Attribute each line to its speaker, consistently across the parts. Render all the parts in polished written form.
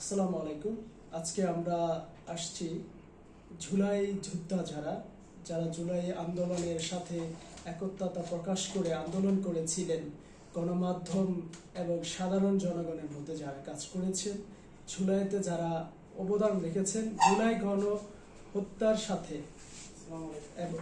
Speaker 1: আসসালামু আলাইকুম। আজকে আমরা আসছি জুলাই যোদ্ধা যারা যারা জুলাই আন্দোলনের সাথে একত্রতা প্রকাশ করে আন্দোলন করেছিলেন, গণমাধ্যম এবং সাধারণ জনগণের মধ্যে যারা কাজ করেছেন, জুলাইতে যারা অবদান রেখেছেন, জুলাই গণহত্যার সাথে এবং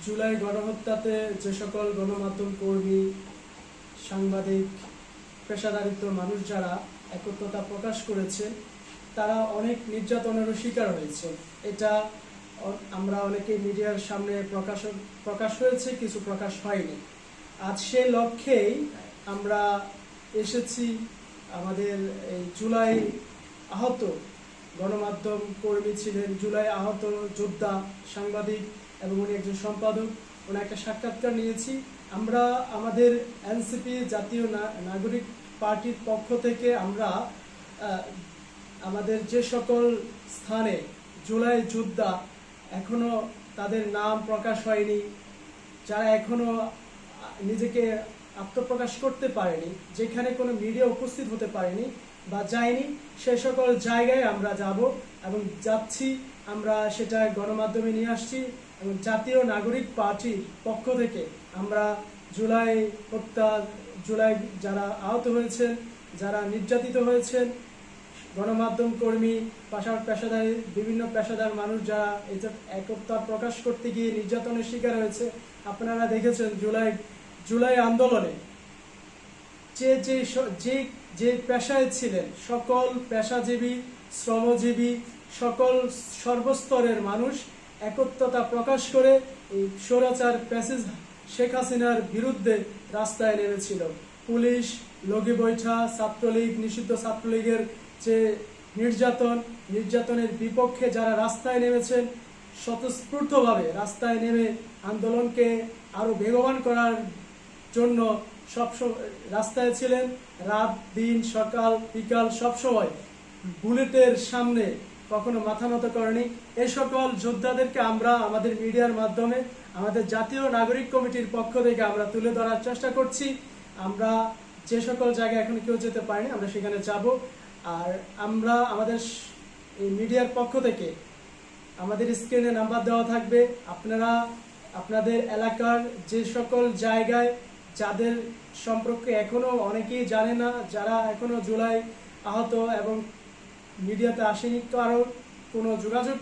Speaker 1: জুলাই গণহত্যাতে যে সকল গণমাধ্যম কর্মী, সাংবাদিক, পেশাদারিত্ব মানুষ যারা একত্রতা প্রকাশ করেছেন, তারা অনেক নির্যাতনেরও শিকার হয়েছে। এটা আমরা অনেকে মিডিয়ার সামনে প্রকাশ হয়েছে, কিছু প্রকাশ হয়নি। আজ সে লক্ষ্যেই আমরা এসেছি। আমাদের এই জুলাই আহত গণমাধ্যম কর্মী ছিলেন, জুলাই আহত যোদ্ধা, সাংবাদিক এবং উনি একজন সম্পাদক, ওনার একটা সাক্ষাৎকার নিয়েছি। আমরা আমাদের এনসিপি জাতীয় নাগরিক পার্টির পক্ষ থেকে আমরা আমাদের যে সকল স্থানে জুলাই যোদ্ধা এখনো তাদের নাম প্রকাশ হয়নি, যারা এখনো নিজেকে আত্মপ্রকাশ করতে পারেনি, যেখানে কোনো মিডিয়া উপস্থিত হতে পারেনি বা যায়নি, সে সকল জায়গায় আমরা যাব এবং যাচ্ছি। আমরা সেটা গণমাধ্যমে নিয়ে আসছি এবং জাতীয় নাগরিক পার্টির পক্ষ থেকে আমরা জুলাই হত্যা, জুলাই যারা আহত হয়েছেন, যারা নির্যাতিত হয়েছেন, গণমাধ্যম কর্মী, পেশাদার বিভিন্ন পেশাদার মানুষ যারা একতা প্রকাশ করতে গিয়ে নির্যাতনের শিকার হয়েছে। আপনারা দেখেছেন জুলাই আন্দোলনে যে পেশায় ছিলেন, সকল পেশাজীবী, শ্রমজীবী, সকল সর্বস্তরের মানুষ একত্রতা প্রকাশ করে এই স্বৈরাচার ফ্যাসিস্ট শেখ হাসিনার বিরুদ্ধে রাস্তায় নেমেছিল। পুলিশ, লগি বৈঠা, ছাত্রলীগ, নিষিদ্ধ ছাত্রলীগের যে নির্যাতনের বিপক্ষে যারা রাস্তায় নেমেছেন, স্বতঃস্ফূর্তভাবে রাস্তায় নেমে আন্দোলনকে আরো বেগবান করার জন্য রাস্তায় ছিলেন, রাত দিন সকাল বিকাল সবসময় বুলেটের সামনে কখনো মাথা নত করেনি। এই সকল যোদ্ধাদেরকে আমরা আমাদের মিডিয়ার মাধ্যমে আমাদের জাতীয় নাগরিক কমিটির পক্ষ থেকে আমরা তুলে ধরার চেষ্টা করছি। আমরা যে সকল জায়গায় এখন কেউ যেতে পারিনি, আমরা সেখানে যাব। আর আমরা আমাদের এই মিডিয়ার পক্ষ থেকে আমাদের স্ক্রিনে নাম্বার দেওয়া থাকবে। আপনারা আপনাদের এলাকার যে সকল জায়গায় যাদের সম্পর্কে এখনো অনেকেই জানে না, যারা এখনো জুলাই আহত এবং মিডিয়াতে আসেনি, কারো কোনো যোগাযোগ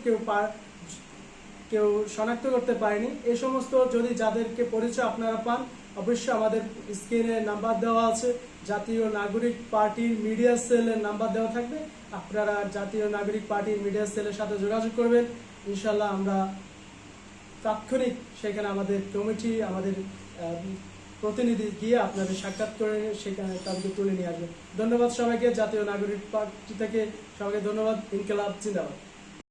Speaker 1: কেউ শনাক্ত করতে পারেনি, এই সমস্ত যদি যাদেরকে পরিচয় আপনারা পান, অবশ্যই আমাদের স্ক্রিনে নাম্বার দেওয়া আছে, জাতীয় নাগরিক পার্টির মিডিয়া সেলের নাম্বার দেওয়া থাকবে। আপনারা জাতীয় নাগরিক পার্টির মিডিয়া সেলের সাথে যোগাযোগ করবেন। ইনশাল্লাহ আমরা তাৎক্ষণিক সেখানে আমাদের কমিটি, আমাদের প্রতিনিধি গিয়ে আপনাদের সাক্ষাৎ করে সেখানে তাদেরকে তুলে নিয়ে আসবে। ধন্যবাদ সবাইকে। জাতীয় নাগরিক পার্টি থেকে সবাইকে ধন্যবাদ। ইনকিলাব জিন্দাবাদ।